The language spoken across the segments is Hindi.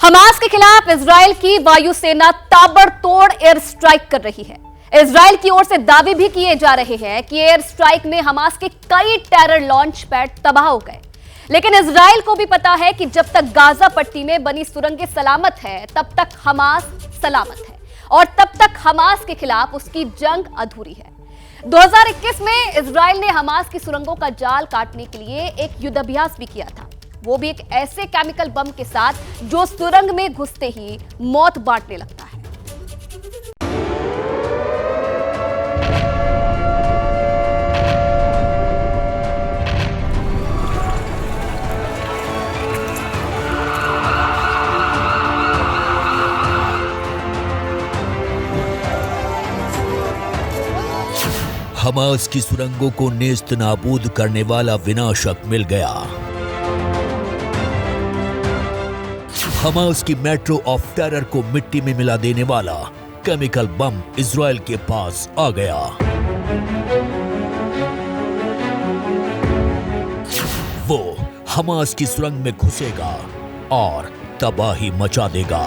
हमास के खिलाफ इजराइल की वायुसेना ताबड़तोड़ एयर स्ट्राइक कर रही है। इजराइल की ओर से दावे भी किए जा रहे हैं कि एयर स्ट्राइक में हमास के कई टेरर लॉन्च पैड तबाह हो गए। लेकिन इजराइल को भी पता है कि जब तक गाजा पट्टी में बनी सुरंगें सलामत है तब तक हमास सलामत है और तब तक हमास के खिलाफ उसकी जंग अधूरी है। 2021 में इजराइल ने हमास की सुरंगों का जाल काटने के लिए एक युद्धाभ्यास भी किया था, वो भी एक ऐसे केमिकल बम के साथ जो सुरंग में घुसते ही मौत बांटने लगता है। हमास की सुरंगों को नेस्त नाबूद करने वाला विनाशक मिल गया। हमास की मेट्रो ऑफ टेरर को मिट्टी में मिला देने वाला केमिकल बम इजराइल के पास आ गया। वो हमास की सुरंग में घुसेगा और तबाही मचा देगा।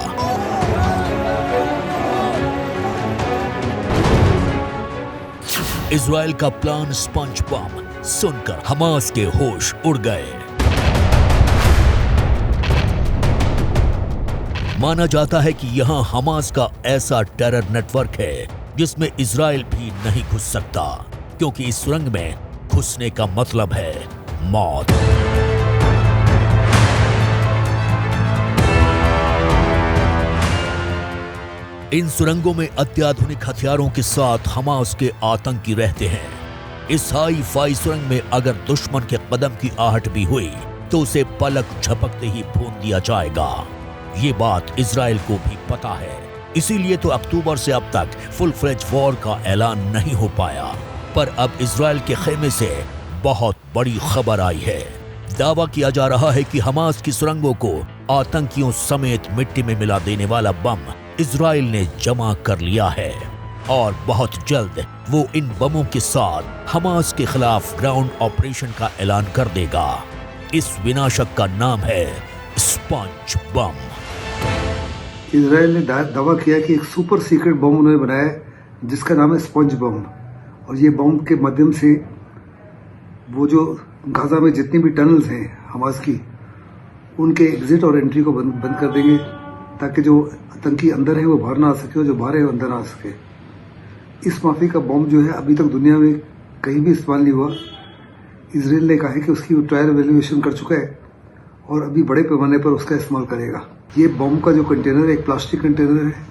इजराइल का प्लान स्पंज बम सुनकर हमास के होश उड़ गए। माना जाता है कि यहां हमास का ऐसा टेरर नेटवर्क है जिसमें इजराइल भी नहीं घुस सकता, क्योंकि इस सुरंग में घुसने का मतलब है मौत। इन सुरंगों में अत्याधुनिक हथियारों के साथ हमास के आतंकी रहते हैं। इस हाई फाई सुरंग में अगर दुश्मन के कदम की आहट भी हुई तो उसे पलक झपकते ही भून दिया जाएगा। ये बात इजराइल को भी पता है, इसीलिए तो अक्टूबर से अब तक फुल फ्लेज वॉर का ऐलान नहीं हो पाया। पर अब इजराइल के खेमे से बहुत बड़ी खबर आई है। दावा किया जा रहा है कि हमास की सुरंगों को आतंकियों समेत मिट्टी में मिला देने वाला बम इजराइल ने जमा कर लिया है और बहुत जल्द वो इन बमों के साथ हमास के खिलाफ ग्राउंड ऑपरेशन का ऐलान कर देगा। इस विनाशक का नाम है स्पंज बम। इजराइल ने दावा किया कि एक सुपर सीक्रेट बम उन्होंने बनाया है जिसका नाम है स्पंज बम, और ये बम के माध्यम से वो जो गाजा में जितनी भी टनल्स हैं हमास की, उनके एग्जिट और एंट्री को बंद कर देंगे, ताकि जो आतंकी अंदर है वो बाहर ना आ सके और जो बाहर है वो अंदर ना आ सके। इस माफी का बम जो है अभी तक दुनिया में कहीं भी इस्तेमाल नहीं हुआ। इजराइल ने कहा है कि उसकी ट्रायल एवेल्युएशन कर चुका है और अभी बड़े पैमाने पर उसका इस्तेमाल करेगा। ये बम का जो कंटेनर है एक प्लास्टिक कंटेनर है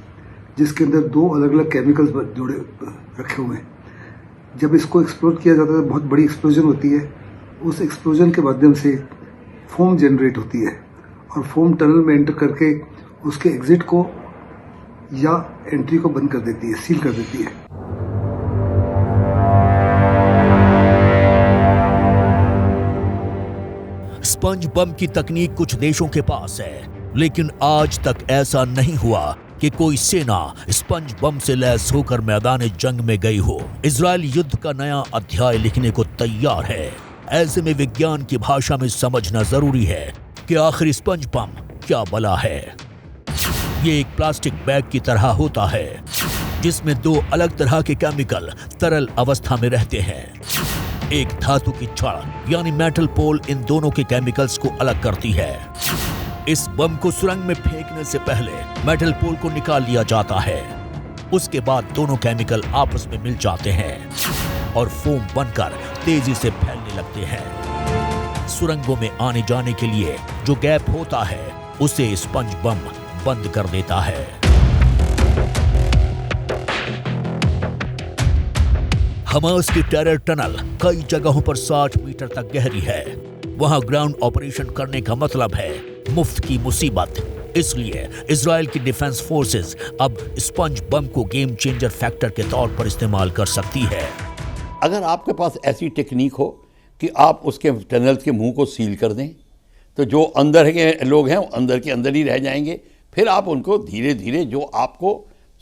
जिसके अंदर 2 अलग अलग केमिकल्स जोड़े रखे हुए हैं। जब इसको एक्सप्लोड किया जाता है तो बहुत बड़ी एक्सप्लोजन होती है। उस एक्सप्लोजन के माध्यम से फोम जनरेट होती है और फोम टनल में एंटर करके उसके एग्जिट को या एंट्री को बंद कर देती है, सील कर देती है। स्पंज बम की तकनीक कुछ देशों के पास है, लेकिन आज तक ऐसा नहीं हुआ कि कोई सेना स्पंज बम से लैस होकर मैदान जंग में गई हो। इजराइल युद्ध का नया अध्याय लिखने को तैयार है। ऐसे में विज्ञान की भाषा में समझना जरूरी है कि आखिर स्पंज बम क्या बला है। ये एक प्लास्टिक बैग की तरह होता है जिसमें 2 अलग तरह के केमिकल तरल अवस्था में रहते हैं। एक धातु की छड़ यानी मेटल पोल इन दोनों के केमिकल्स को अलग करती है। इस बम को सुरंग में फेंकने से पहले मेटल पोल को निकाल लिया जाता है। उसके बाद दोनों केमिकल आपस में मिल जाते हैं और फोम बनकर तेजी से फैलने लगते हैं। सुरंगों में आने जाने के लिए जो गैप होता है उसे स्पंज बम बंद कर देता है। हमास की टेरर टनल कई जगहों पर 60 मीटर तक गहरी है। वहां ग्राउंड ऑपरेशन करने का मतलब है मुफ्त की मुसीबत। इसलिए इजराइल की डिफेंस फोर्सेस अब स्पंज बम को गेम चेंजर फैक्टर के तौर पर इस्तेमाल कर सकती है। अगर आपके पास ऐसी टेक्निक हो कि आप उसके टनल्स के मुंह को सील कर दें, तो जो अंदर के लोग हैं वो अंदर के अंदर ही रह जाएंगे। फिर आप उनको धीरे धीरे जो आपको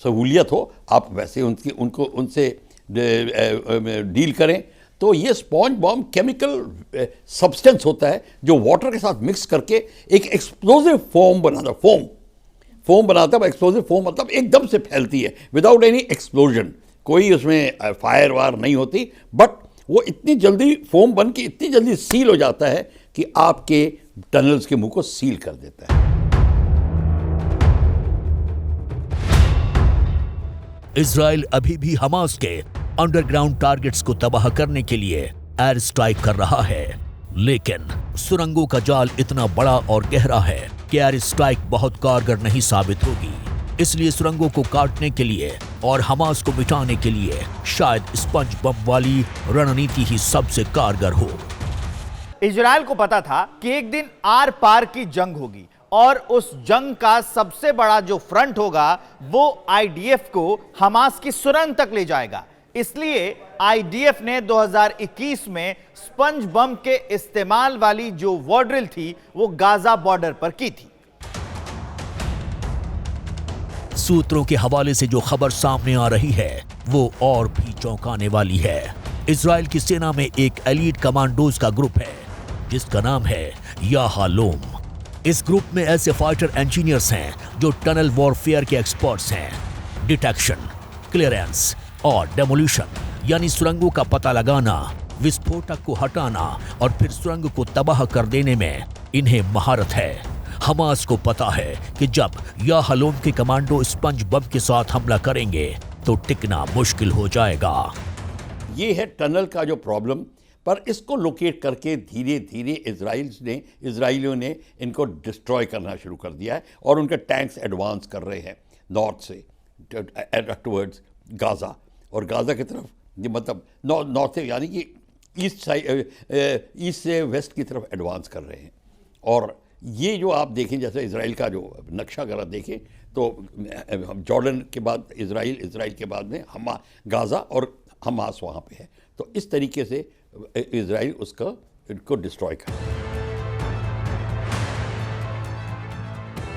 सहूलियत हो आप वैसे उनसे डील करें। तो ये स्पॉन्ज बॉम्ब केमिकल सब्सटेंस होता है जो वाटर के साथ मिक्स करके एक एक्सप्लोजिव फोम बनाता है। फोम फोम बनाता है, एक्सप्लोसिव फोम मतलब एकदम से फैलती है विदाउट एनी एक्सप्लोजन, कोई उसमें फायर वार नहीं होती, बट वो इतनी जल्दी फोम बन के इतनी जल्दी सील हो जाता है कि आपके टनल्स के मुंह को सील कर देता है। इजराइल अभी भी हमास के अंडरग्राउंड टारगेट्स को तबाह करने के लिए एयर स्ट्राइक कर रहा है, लेकिन सुरंगों का जाल इतना बड़ा और गहरा है कि एयर स्ट्राइक बहुत कारगर नहीं साबित होगी। इसलिए सुरंगों को काटने के लिए और हमास को मिटाने के लिए शायद स्पंज बम वाली रणनीति ही सबसे कारगर हो। इजराइल को पता था कि एक दिन आर पार की जंग होगी और उस जंग का सबसे बड़ा जो फ्रंट होगा वो आईडीएफ को हमास की सुरंग तक ले जाएगा। इसलिए आईडीएफ ने 2021 में स्पंज बम के इस्तेमाल वाली जो वॉर ड्रिल थी वो गाजा बॉर्डर पर की थी। सूत्रों के हवाले से जो खबर सामने आ रही है वो और भी चौंकाने वाली है। इजराइल की सेना में एक एलीट कमांडोज का ग्रुप है जिसका नाम है याहालोम। इस ग्रुप में ऐसे फाइटर इंजीनियर्स हैं जो टनल वॉरफेयर के एक्सपर्ट्स हैं। डिटेक्शन, क्लियरेंस और डेमोलिशन यानी सुरंगों का पता लगाना, विस्फोटक को हटाना और फिर सुरंग को तबाह कर देने में इन्हें महारत है। हमास को पता है कि जब याहालोम के कमांडो स्पंज बम के साथ हमला करेंगे तो टिकना मुश्किल हो जाएगा। ये है टनल का जो प्रॉब्लम, पर इसको लोकेट करके धीरे धीरे इजराइलियों ने इनको डिस्ट्रॉय करना शुरू कर दिया है और उनके टैंक्स एडवांस कर रहे हैं नॉर्थ से टुवर्ड्स गाजा, और गाजा की तरफ मतलब नॉर्थ से यानी कि ईस्ट से वेस्ट की तरफ एडवांस कर रहे हैं। और ये जो आप देखें, जैसे इजराइल का जो नक्शा अगर आप देखें तो जॉर्डन के बाद इजराइल के बाद में गाजा और हमास वहाँ पे है, तो इस तरीके से इजराइल इनको डिस्ट्रॉय कर।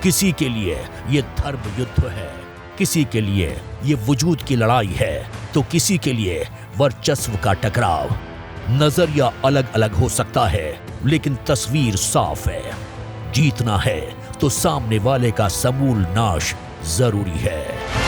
किसी के लिए ये धर्म युद्ध है, किसी के लिए ये वजूद की लड़ाई है, तो किसी के लिए वर्चस्व का टकराव। नजरिया अलग अलग हो सकता है लेकिन तस्वीर साफ है। जीतना है तो सामने वाले का समूल नाश जरूरी है।